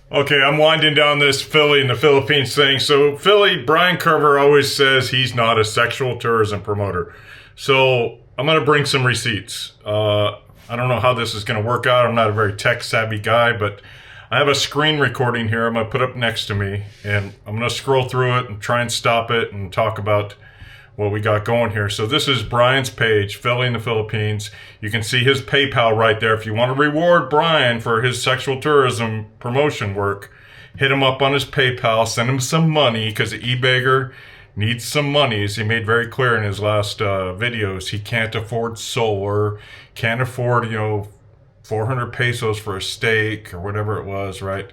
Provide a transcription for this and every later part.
Okay, I'm winding down this Philly in the Philippines thing. So, Philly, Brian Kerver always says he's not a sexual tourism promoter. So, I'm going to bring some receipts. I don't know how this is going to work out. I'm not a very tech savvy guy, but I have a screen recording here I'm going to put up next to me, and I'm going to scroll through it and try and stop it and talk about what we got going here. So this is Brian's page, Philly in the Philippines. You can see his PayPal right there. If you want to reward Brian for his sexual tourism promotion work, hit him up on his PayPal, send him some money, because the e-bagger needs some money. As he made very clear in his last videos, he can't afford solar, can't afford, 400 pesos for a steak or whatever it was, right?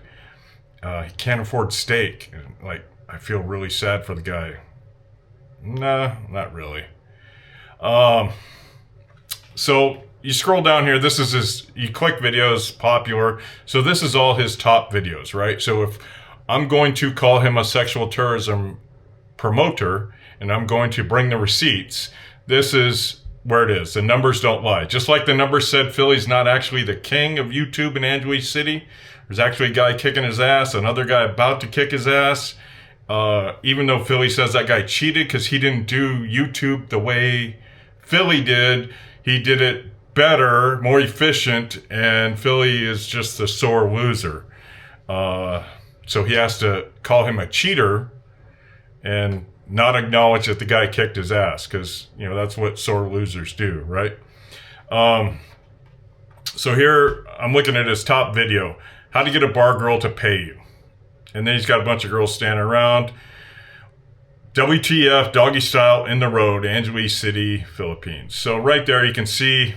He can't afford steak. Like, I feel really sad for the guy. Nah, not really. So you scroll down here. This is his, you click videos, popular. So this is all his top videos, right? So if I'm going to call him a sexual tourism promoter and I'm going to bring the receipts, this is where it is. The numbers don't lie. Just like the numbers said, Philly's not actually the king of YouTube in AngelesCity. There's actually a guy kicking his ass, another guy about to kick his ass. Even though Philly says that guy cheated because he didn't do YouTube the way Philly did, he did it better, more efficient, and Philly is just a sore loser. So he has to call him a cheater and not acknowledge that the guy kicked his ass, because that's what sore losers do, right? So here I'm looking at his top video, how to get a bar girl to pay you. And then he's got a bunch of girls standing around. WTF, doggy style in the road, AngelesCity, Philippines. So right there you can see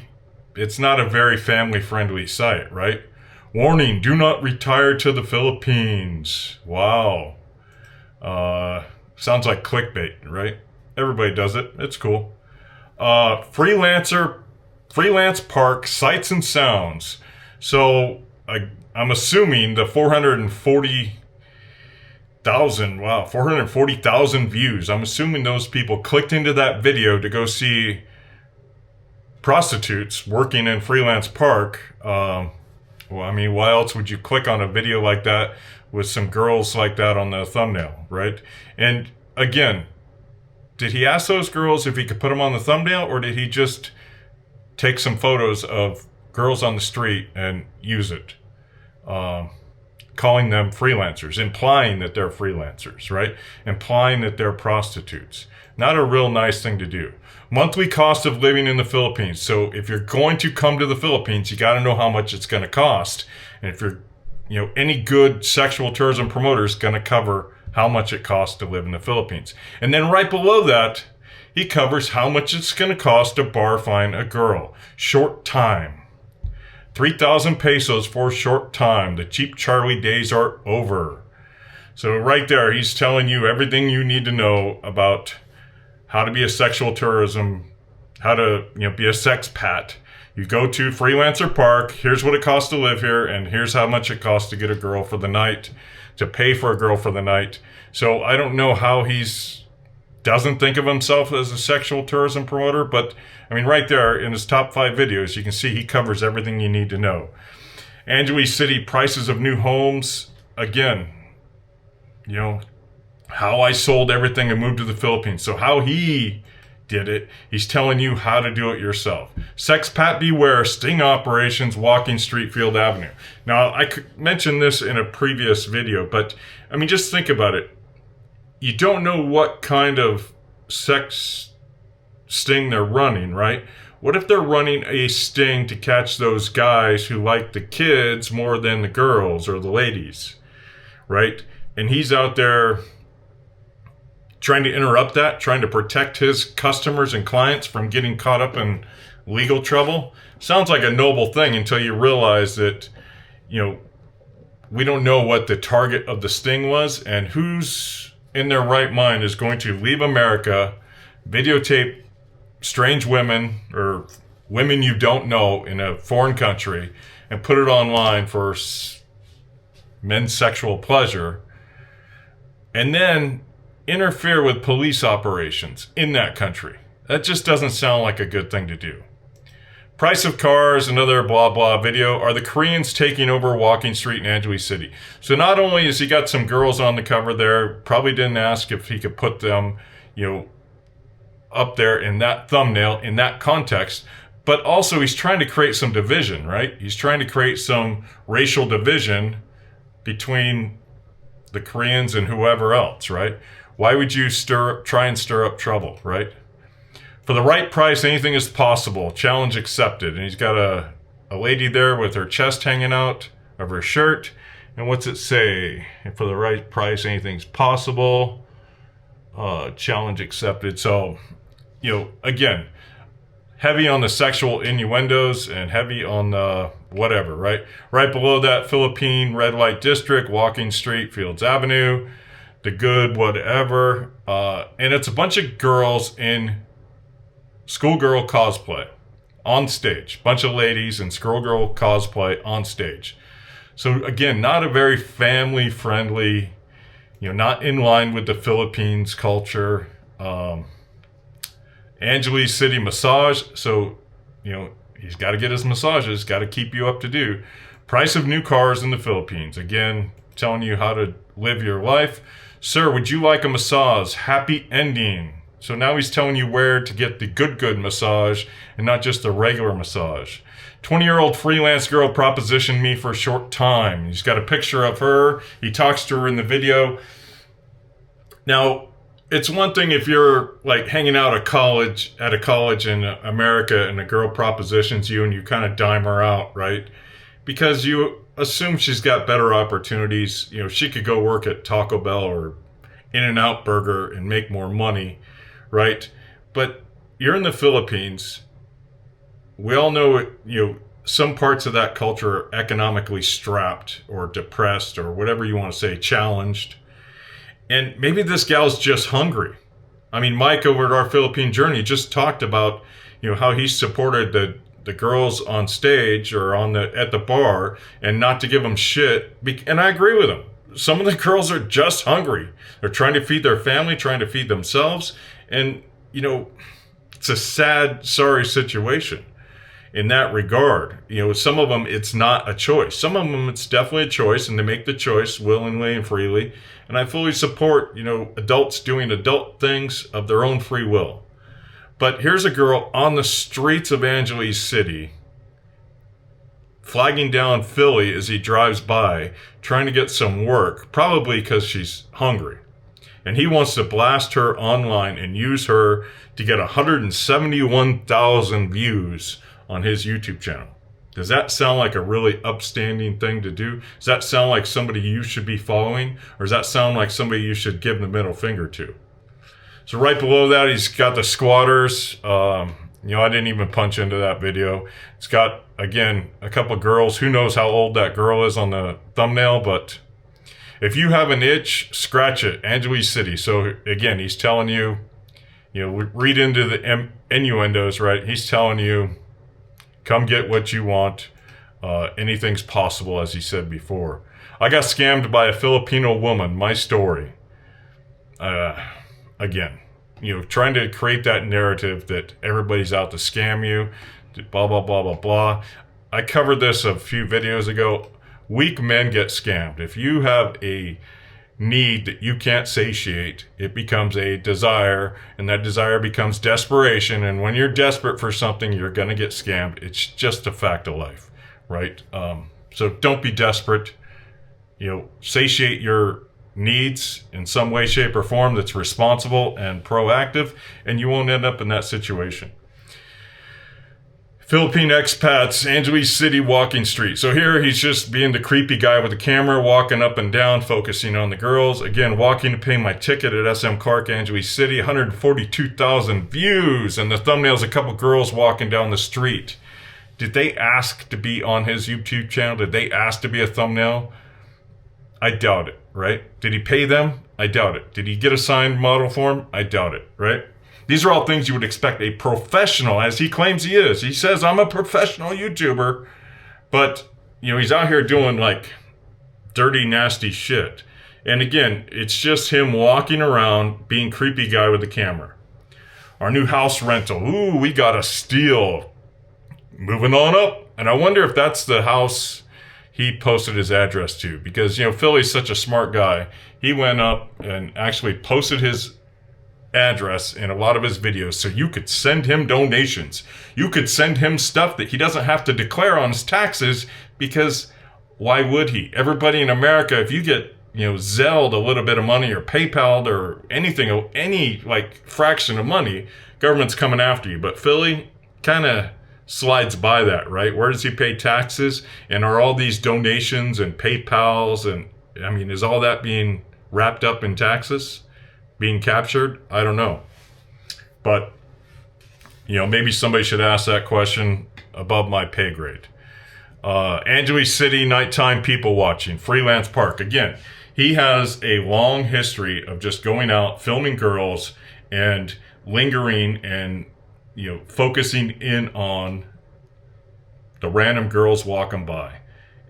it's not a very family-friendly site, right? Warning, do not retire to the Philippines. Wow. Sounds like clickbait, right? Everybody does it. It's cool. Freelance park, sights and sounds. So I'm assuming the 440,000 views. I'm assuming those people clicked into that video to go see prostitutes working in Freelance Park. Why else would you click on a video like that with some girls like that on the thumbnail, right? And again, did he ask those girls if he could put them on the thumbnail, or did he just take some photos of girls on the street and use it? Calling them freelancers, implying that they're freelancers, right? Implying that they're prostitutes. Not a real nice thing to do. Monthly cost of living in the Philippines. So if you're going to come to the Philippines, you got to know how much it's going to cost. And if you're, any good sexual tourism promoter is going to cover how much it costs to live in the Philippines. And then right below that, he covers how much it's going to cost to bar fine a girl. Short time. 3,000 pesos for a short time. The cheap Charlie days are over. So right there, he's telling you everything you need to know about how to be a sexual tourism, how to be a sexpat. You go to Freelancer Park, here's what it costs to live here, and here's how much it costs to get a girl for the night, to pay for a girl for the night. So I don't know how he's doesn't think of himself as a sexual tourism promoter, but right there in his top 5 videos, you can see he covers everything you need to know. AngelesCity, prices of new homes. Again, how I sold everything and moved to the Philippines. So how he did it, he's telling you how to do it yourself. Sexpat beware, sting operations, walking Streetfield Avenue. Now, I mentioned this in a previous video, but just think about it. You don't know what kind of sex sting they're running, right? What if they're running a sting to catch those guys who like the kids more than the girls or the ladies, right? And he's out there trying to interrupt that, trying to protect his customers and clients from getting caught up in legal trouble. Sounds like a noble thing until you realize that, we don't know what the target of the sting was, and who's in their right mind is going to leave America, videotape strange women or women you don't know in a foreign country and put it online for men's sexual pleasure, and then interfere with police operations in that country. That just doesn't sound like a good thing to do. Price of cars, another blah blah video. Are the Koreans taking over Walking Street in AngelesCity? So not only has he got some girls on the cover there, probably didn't ask if he could put them, up there in that thumbnail, in that context, but also he's trying to create some division, right? He's trying to create some racial division between the Koreans and whoever else, right? Why would you try and stir up trouble, right? For the right price, anything is possible. Challenge accepted. And he's got a lady there with her chest hanging out of her shirt. And what's it say? And for the right price, anything's possible. Challenge accepted. So, again, heavy on the sexual innuendos and heavy on the whatever, right? Right below that, Philippine red light district, Walking Street, Fields Avenue, the good whatever. And it's a bunch of girls in schoolgirl cosplay on stage. Bunch of ladies in schoolgirl cosplay on stage. So again, not a very family friendly, not in line with the Philippines culture. AngelesCity massage. So, he's got to get his massages, got to keep you up to date. Price of new cars in the Philippines. Again, telling you how to live your life. Sir, would you like a massage? Happy ending. So now he's telling you where to get the good massage and not just the regular massage. 20-year-old freelance girl propositioned me for a short time. He's got a picture of her. He talks to her in the video. Now, it's one thing if you're like hanging out at a college in America and a girl propositions you and you kind of dime her out, right? Because you assume she's got better opportunities. She could go work at Taco Bell or In-N-Out Burger and make more money, right? But you're in the Philippines. We all know, some parts of that culture are economically strapped or depressed or whatever you want to say, challenged. And maybe this gal's just hungry. I mean, Mike over at Our Philippine Journey just talked about, how he supported the girls on stage or at the bar and not to give them shit. And I agree with him. Some of the girls are just hungry. They're trying to feed their family, trying to feed themselves. And, it's a sad, sorry situation in that regard. Some of them, it's not a choice. Some of them, it's definitely a choice, and they make the choice willingly and freely. And I fully support, adults doing adult things of their own free will. But here's a girl on the streets of AngelesCity, flagging down Philly as he drives by, trying to get some work, probably because she's hungry. And he wants to blast her online and use her to get 171,000 views on his YouTube channel. Does that sound like a really upstanding thing to do? Does that sound like somebody you should be following? Or does that sound like somebody you should give the middle finger to? So right below that, he's got the squatters. I didn't even punch into that video. It's got, again, a couple of girls. Who knows how old that girl is on the thumbnail, but if you have an itch, scratch it. AngelesCity. So again, he's telling you, read into the innuendos, right? He's telling you, come get what you want. Anything's possible, as he said before. I got scammed by a Filipino woman. My story. Again, trying to create that narrative that everybody's out to scam you. Blah, blah, blah, blah, blah. I covered this a few videos ago. Weak men get scammed. If you have a need that you can't satiate, it becomes a desire, and that desire becomes desperation. And when you're desperate for something, you're going to get scammed. It's just a fact of life, right? So don't be desperate. Satiate your needs in some way, shape, or form that's responsible and proactive, and you won't end up in that situation. Philippine expats, AngelesCity Walking Street. So here he's just being the creepy guy with the camera, walking up and down, focusing on the girls. Again, walking to pay my ticket at SM Clark, AngelesCity, 142,000 views. And the thumbnail's a couple girls walking down the street. Did they ask to be on his YouTube channel? Did they ask to be a thumbnail? I doubt it, right? Did he pay them? I doubt it. Did he get a signed model form? I doubt it, right? These are all things you would expect a professional, as he claims he is. He says, I'm a professional YouTuber. But, he's out here doing like dirty, nasty shit. And again, it's just him walking around being creepy guy with the camera. Our new house rental. Ooh, we got a steal. moving on up. And I wonder if that's the house he posted his address to, because, you know, Philly's such a smart guy. He went up and actually posted his address in a lot of his videos so you could send him donations. You could send him stuff that he doesn't have to declare on his taxes, because why would he? Everybody in America, if you get, you know, Zelled a little bit of money or PayPal'd or anything, any like fraction of money, government's coming after you. But Philly kind of slides by that, right? Where does he pay taxes? And are all these donations and PayPals, and I mean, is all that being wrapped up in taxes? Being captured? I don't know. But, you know, maybe somebody should ask that question above my pay grade. AngelesCity nighttime people watching, Freelance Park. Again, he has a long history of just going out, filming girls, and lingering and, you know, focusing in on the random girls walking by.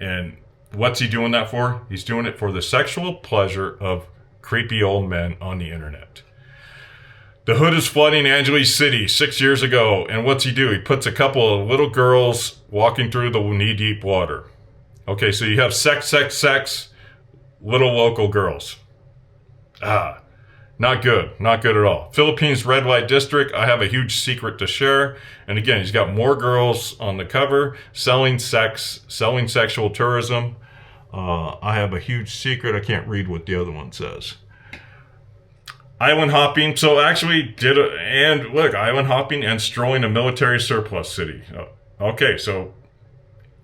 And what's he doing that for? He's doing it for the sexual pleasure of creepy old men on the internet. The hood is flooding AngelesCity 6 years ago, and what's he do? He puts a couple of little girls walking through the knee-deep water. Okay, so you have sex, little local girls. Not good at all. Philippines red light district, I have a huge secret to share. And again, he's got more girls on the cover, selling sex, selling sexual tourism. I have a huge secret. I can't read what the other one says. Island hopping. So actually island hopping and strolling a military surplus city. Okay, so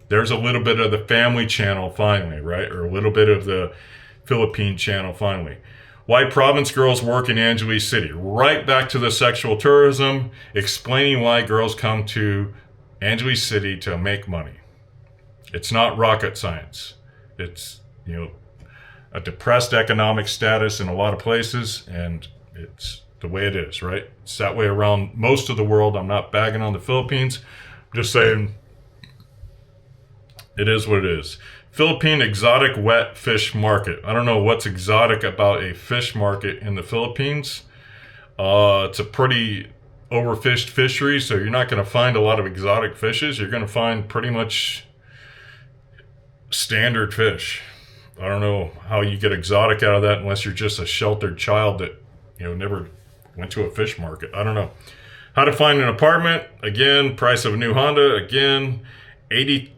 there's a little bit of the family channel finally, right? Or a little bit of the Philippine channel finally. Why province girls work in AngelesCity. Right back to the sexual tourism, explaining why girls come to AngelesCity to make money. It's not rocket science. It's, you know, a depressed economic status in a lot of places, and it's the way it is, right? It's that way around most of the world. I'm not bagging on the Philippines. I'm just saying it is what it is. Philippine exotic wet fish market. I don't know what's exotic about a fish market in the Philippines. It's a pretty overfished fishery, so you're not going to find a lot of exotic fishes. You're going to find pretty much standard fish. I don't know how you get exotic out of that unless you're just a sheltered child that, you know, never went to a fish market. I don't know. How to find an apartment. Again, price of a new Honda. Again, 80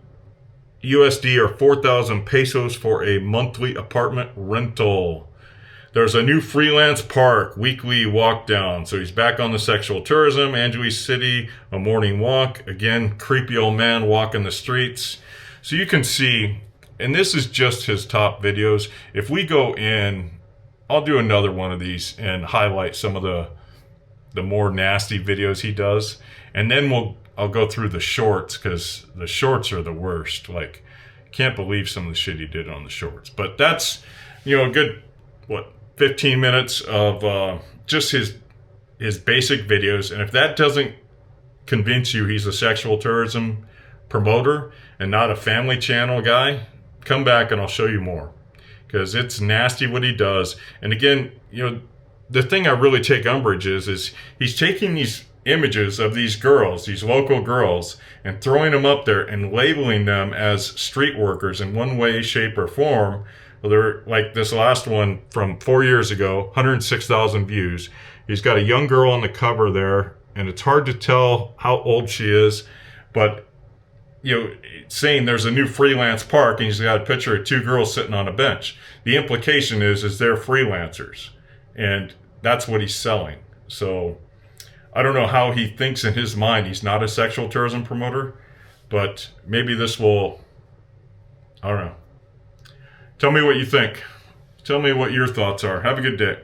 USD or 4,000 pesos for a monthly apartment rental. There's a new freelance park, weekly walk down. So he's back on the sexual tourism. AngelesCity, a morning walk. Again, creepy old man walking the streets. So you can see, and this is just his top videos. If we go in, I'll do another one of these and highlight some of the more nasty videos he does. And then I'll go through the shorts, because the shorts are the worst. Like, can't believe some of the shit he did on the shorts. But that's, you know, a good, 15 minutes of just his basic videos. And if that doesn't convince you he's a sexual tourism promoter and not a family channel guy, come back and I'll show you more, because it's nasty what he does. And again, you know, the thing I really take umbrage is he's taking these images of these girls, these local girls, and throwing them up there and labeling them as street workers in one way, shape, or form. Well, they're like this last one from 4 years ago, 106,000 views. He's got a young girl on the cover there, and it's hard to tell how old she is, but, you know, saying there's a new freelance park, and he's got a picture of two girls sitting on a bench. The implication is they're freelancers, and that's what he's selling. So I don't know how he thinks in his mind he's not a sexual tourism promoter, but maybe this will, I don't know. Tell me what you think. Tell me what your thoughts are. Have a good day.